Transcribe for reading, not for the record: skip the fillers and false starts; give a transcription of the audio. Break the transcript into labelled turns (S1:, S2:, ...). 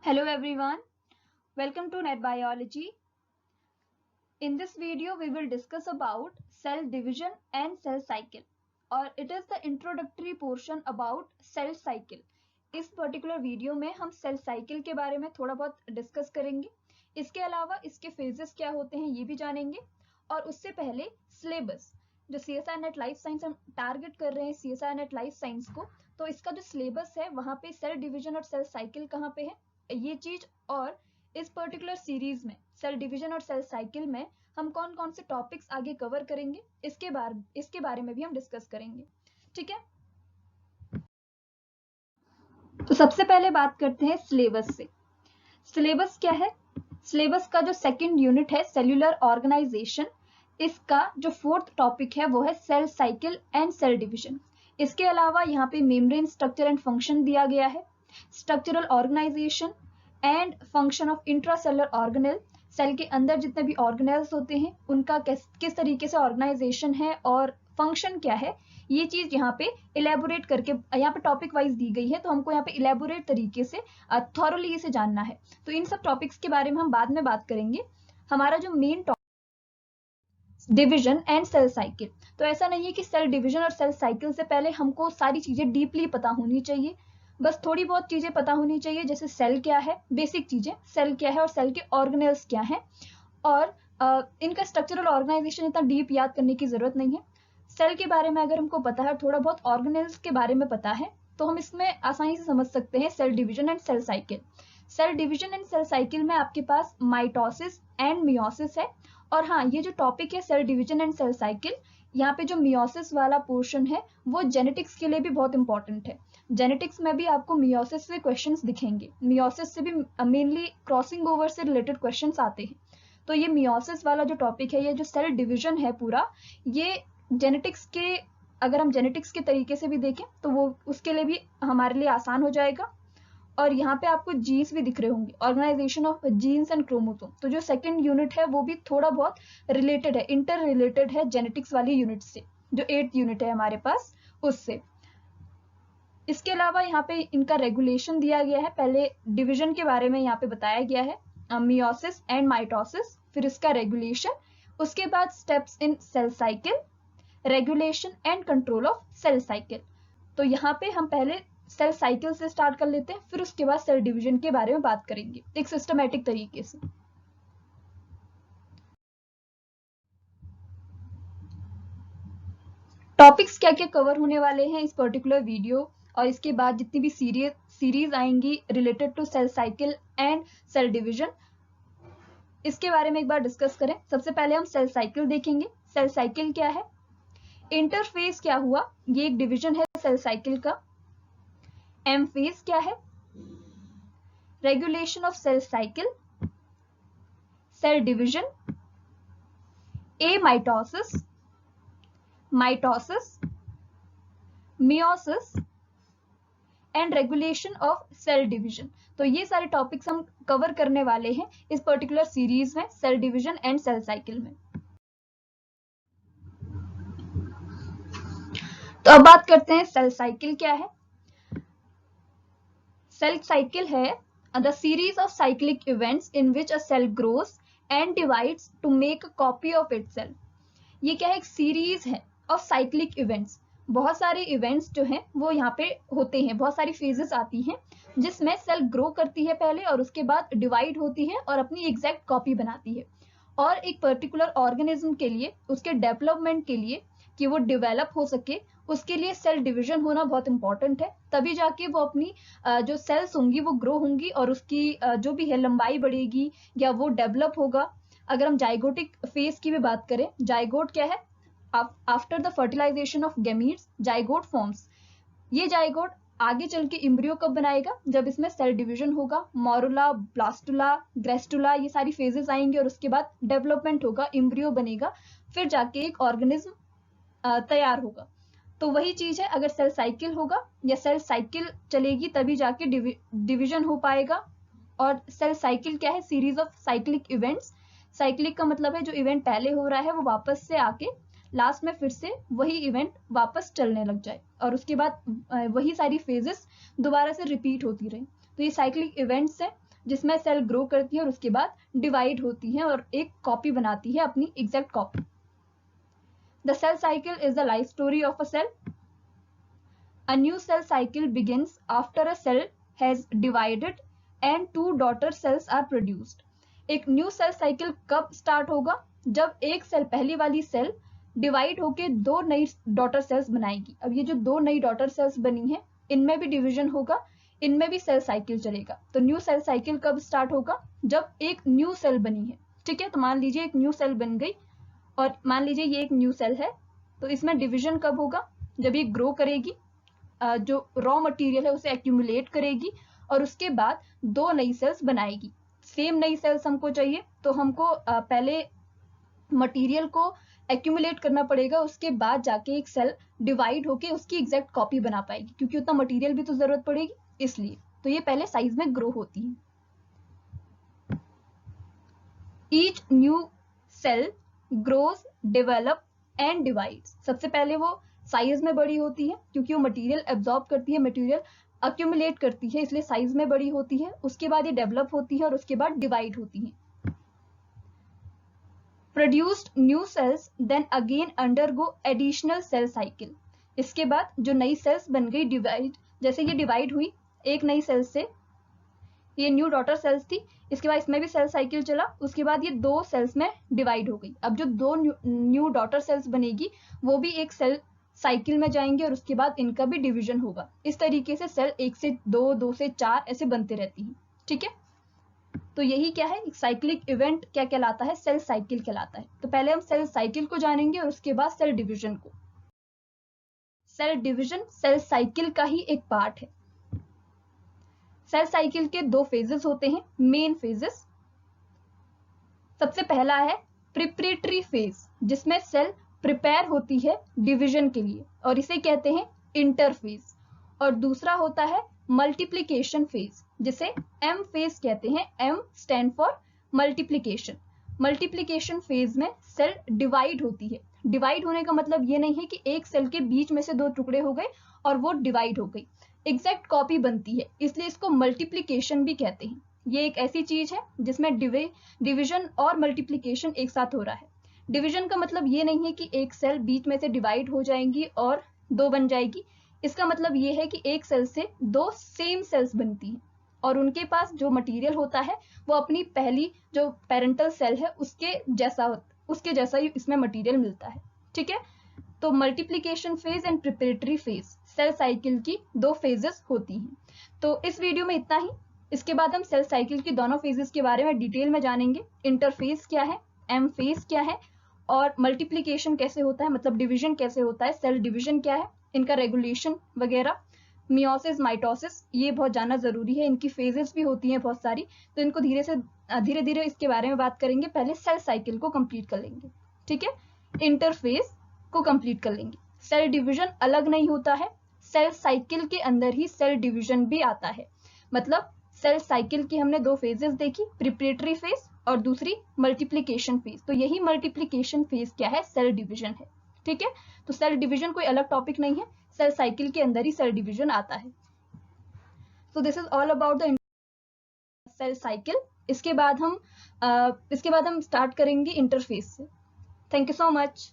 S1: Hello everyone, welcome to Net Biology. In this video, we will discuss about cell division and cell cycle, or it is the introductory portion about cell cycle. इस particular video में हम cell cycle के बारे में थोड़ा बहुत discuss करेंगे। इसके अलावा इसके फेजेस क्या होते हैं ये भी जानेंगे, और उससे पहले सिलेबस जो CSIR नेट लाइफ साइंस हम टारगेट कर रहे हैं CSIR नेट लाइफ साइंस को, तो इसका जो सिलेबस है वहां पे सेल डिविजन और सेल साइकिल कहाँ पे है ये चीज, और इस पर्टिकुलर सीरीज में सेल डिवीजन और सेल साइकिल में हम कौन कौन से टॉपिक्स आगे कवर करेंगे इसके बारे में भी हम डिस्कस करेंगे। ठीक है, तो सबसे पहले बात करते हैं सिलेबस से। सिलेबस क्या है? सिलेबस का जो सेकंड यूनिट है सेल्यूलर ऑर्गेनाइजेशन, इसका जो फोर्थ टॉपिक है वो है cell cycle and cell division. इसके अलावा यहाँ पे मेम्ब्रेन स्ट्रक्चर एंड फंक्शन दिया गया है, structural organisation and function of intracellular organelle, cell के अंदर जितने भी ऑर्गेनेल्स होते हैं उनका किस तरीके से ऑर्गेनाइजेशन है और फंक्शन क्या है, ये चीज यहाँ पे इलेबोरेट करके यहाँ पे टॉपिक वाइज दी गई है, तो हमको यहाँ पे इलेबोरेट तरीके से थॉरली इसे जानना है। तो इन सब टॉपिक्स के बारे में हम बाद में बात करेंगे। हमारा जो main topic division and cell cycle, तो ऐसा नहीं है कि सेल डिविजन और सेल साइकिल से पहले हमको सारी चीजें डीपली पता होनी चाहिए, बस थोड़ी बहुत चीजें पता होनी चाहिए, जैसे सेल क्या है, बेसिक चीजें, सेल क्या है और सेल के ऑर्गेनेल्स क्या हैं, और इनका स्ट्रक्चरल ऑर्गेनाइजेशन इतना डीप याद करने की जरूरत नहीं है। सेल के बारे में अगर हमको पता है, थोड़ा बहुत ऑर्गेनेल्स के बारे में पता है, तो हम इसमें आसानी से समझ सकते हैं cell division and cell cycle. Cell division and cell cycle में आपके पास माइटोसिस एंड मियोसिस है, और हाँ, ये जो टॉपिक है cell division and cell cycle, यहाँ पे जो मियोसिस वाला पोर्शन है वो जेनेटिक्स के लिए भी बहुत इंपॉर्टेंट है। जेनेटिक्स में भी आपको मियोसिस से क्वेश्चंस दिखेंगे, मियोसिस से भी मेनली क्रॉसिंग ओवर से रिलेटेड क्वेश्चंस आते हैं। तो ये मियोसिस वाला जो टॉपिक है, ये जो सेल डिविजन है पूरा, ये जेनेटिक्स के, अगर हम जेनेटिक्स के तरीके से भी देखें तो वो उसके लिए भी हमारे लिए आसान हो जाएगा। और यहाँ पे आपको जीन्स भी दिख रहे होंगे, organisation of genes and chromosome, तो जो सेकंड यूनिट है वो भी थोड़ा बहुत रिलेटेड है, इंटर रिलेटेड है जेनेटिक्स वाली यूनिट से, जो 8th यूनिट है हमारे पास उससे। इसके अलावा यहाँ पे इनका रेगुलेशन दिया गया है, पहले डिविजन के बारे में यहाँ पे बताया गया है, मियोसिस एंड माइटोसिस, फिर इसका रेगुलेशन, उसके बाद steps in cell cycle, regulation and control of cell cycle. तो यहाँ पे हम पहले सेल साइकिल से स्टार्ट कर लेते हैं, फिर उसके बाद सेल डिवीजन के बारे में बात करेंगे एक सिस्टमैटिक तरीके से। टॉपिक्स क्या क्या कवर होने वाले हैं इस पर्टिकुलर वीडियो, और इसके बाद जितनी भी सीरीज आएंगी related to cell cycle and cell division, इसके बारे में एक बार डिस्कस करें। सबसे पहले हम सेल साइकिल देखेंगे। सेल साइकिल क्या है? इंटरफेज क्या हुआ, ये एक डिवीजन है सेल साइकिल का। एम फेज क्या है? Regulation of cell cycle, cell division, a mitosis, mitosis, meiosis and regulation of cell division. तो ये सारे टॉपिक्स हम कवर करने वाले हैं इस पर्टिकुलर सीरीज में, cell division and cell cycle में। तो अब बात करते हैं सेल साइकिल क्या है। सेल साइकिल है the series of cyclic events in which a cell grows and divides to make a copy of itself. ये क्या है? एक सीरीज है ऑफ साइक्लिक इवेंट्स, बहुत सारे इवेंट्स जो हैं वो यहाँ पे होते हैं, बहुत सारी फेजेस आती हैं जिसमें सेल ग्रो करती है पहले, और उसके बाद डिवाइड होती है और अपनी एग्जैक्ट कॉपी बनाती है। और एक पर्टिकुलर ऑर्गेनिज्म के लिए, उसके डेवलपमेंट के लिए, कि वो डेवलप हो सके, उसके लिए सेल डिवीजन होना बहुत इंपॉर्टेंट है, तभी जाके वो अपनी जो सेल्स होंगी वो ग्रो होंगी और उसकी जो भी है लंबाई बढ़ेगी या वो डेवलप होगा। अगर हम जाइगोटिक फेज की भी बात करें, जाइगोट क्या है? After the fertilization of gametes zygote forms. ये जाइगोट आगे चल के इम्ब्रियो कब बनाएगा? जब इसमें सेल डिवीजन होगा, मोरुला, ब्लास्टुला, ग्रेस्टुला, ये सारी फेजेस आएंगे और उसके बाद डेवलपमेंट होगा, इम्ब्रियो बनेगा, फिर जाके एक ऑर्गेनिज्म तैयार होगा। तो वही चीज है, अगर सेल साइकिल होगा या सेल साइकिल चलेगी तभी जाके डिवीजन हो पाएगा। और सेल साइकिल क्या है? Series of cyclic events. Cyclic का मतलब है जो इवेंट पहले हो रहा है वो वापस से आके लास्ट में फिर से वही इवेंट वापस चलने लग जाए, और उसके बाद वही सारी फेजेस दोबारा से रिपीट होती रहे। तो ये साइक्लिक इवेंट्स है जिसमें सेल ग्रो करती है और उसके बाद डिवाइड होती है और एक कॉपी बनाती है, अपनी exact copy. The cell cycle is the life story of a cell. A new cell cycle begins after a cell has divided and two daughter cells are produced. एक न्यू सेल साइकिल कब start होगा? जब एक cell, पहली वाली cell divide होके दो नई डॉटर सेल्स बनाएगी। अब ये जो दो नई डॉटर सेल्स बनी है, इनमें भी डिवीजन होगा, इनमें भी सेल साइकिल चलेगा। तो न्यू सेल साइकिल कब स्टार्ट होगा? जब एक न्यू सेल बनी है। ठीक है, तो मान लीजिए एक न्यू सेल बन गई और मान लीजिए ये एक न्यू सेल है, तो इसमें डिवीजन कब होगा? जब ये ग्रो करेगी, जो रॉ मटेरियल है उसे एक्यूमुलेट करेगी और उसके बाद दो नई सेल्स बनाएगी। सेम नई सेल्स हमको चाहिए, तो हमको पहले मटेरियल को एक्यूमुलेट करना पड़ेगा, उसके बाद जाके एक सेल डिवाइड होके उसकी एग्जैक्ट कॉपी बना पाएगी, क्योंकि उतना मटेरियल भी तो जरूरत पड़ेगी, इसलिए। तो ये पहले साइज में ग्रो होती है। Each new cell grows, develop and divides. सबसे पहले वो साइज में बड़ी होती है, क्योंकि वो मटेरियल एब्जॉर्ब करती है, मटेरियल अक्यूमुलेट करती है, इसलिए साइज में बड़ी होती है। उसके बाद ये डेवलप होती है और उसके बाद डिवाइड होती है। Produced new cells then again undergo additional cell cycle. इसके बाद जो नई सेल्स बन गई डिवाइड, जैसे ये डिवाइड हुई एक नई सेल से, ये न्यू डॉटर सेल्स थी, इसके बाद इसमें भी सेल साइकिल चला, उसके बाद ये दो सेल्स में डिवाइड हो गई। अब जो दो न्यू डॉटर सेल्स बनेगी वो भी एक सेल साइकिल में जाएंगे और उसके बाद इनका भी डिवीजन होगा। इस तरीके से सेल 1 से 2, 2 से 4 ऐसे बनते रहती हैं। ठीक है, तो यही क्या है, साइक्लिक इवेंट क्या कहलाता है? सेल साइकिल कहलाता है। तो पहले हम सेल साइकिल को जानेंगे और उसके बाद सेल डिवीजन को। सेल डिवीजन सेल साइकिल का ही एक पार्ट है। सेल साइकिल के दो फेजेस होते हैं, मेन फेजेस। सबसे पहला है प्रिपरेटरी फेज, जिसमें सेल प्रिपेयर होती है डिवीजन के लिए, और इसे कहते हैं इंटरफेज। और दूसरा होता है मल्टीप्लिकेशन फेज, जिसे एम फेज कहते हैं। M stand for multiplication. Multiplication phase में सेल डिवाइड होती है। डिवाइड होने का मतलब ये नहीं है कि एक सेल के बीच में से दो टुकड़े हो गए और वो डिवाइड हो गई, एग्जैक्ट कॉपी बनती है, इसलिए इसको मल्टीप्लिकेशन भी कहते हैं। ये एक ऐसी चीज है जिसमें डिवीजन और मल्टीप्लिकेशन एक साथ हो रहा है। डिवीजन का मतलब ये नहीं है कि एक सेल बीच में से डिवाइड हो जाएंगी और दो बन जाएगी। इसका मतलब ये है कि एक सेल से दो सेम सेल्स बनती हैं और उनके पास जो मटेरियल होता है वो अपनी पहली जो पेरेंटल सेल है उसके जैसा ही इसमें मटेरियल मिलता है। ठीक है, तो multiplication phase and preparatory phase cell cycle की दो फेजेस होती हैं। तो इस वीडियो में इतना ही। इसके बाद हम सेल साइकिल की दोनों फेजेस के बारे में डिटेल में जानेंगे। इंटरफेज क्या है, एम फेज क्या है, और मल्टीप्लिकेशन कैसे होता है, मतलब डिवीजन कैसे होता है, सेल डिवीजन क्या है, इनका रेगुलेशन वगैरह, मियोसिस, माइटोसिस, ये बहुत जानना जरूरी है। इनकी फेजेस भी होती हैं बहुत सारी, तो इनको धीरे धीरे इसके बारे में बात करेंगे। पहले सेल साइकिल को कंप्लीट कर लेंगे। ठीक है, इंटरफेज को कंप्लीट कर लेंगे। सेल डिवीजन अलग नहीं होता है, सेल साइकिल के अंदर ही सेल डिवीजन भी आता है। मतलब सेल साइकिल की हमने दो फेजेस देखी, प्रिपरेटरी फेज और दूसरी मल्टीप्लिकेशन फेज। तो यही मल्टीप्लिकेशन फेज क्या है, सेल डिवीजन है। ठीक है, तो सेल डिवीजन कोई अलग टॉपिक नहीं है, सेल साइकिल के अंदर ही सेल डिवीजन आता है। So this is all about the cell cycle. इसके बाद हम स्टार्ट करेंगे इंटरफेज से। Thank you so much.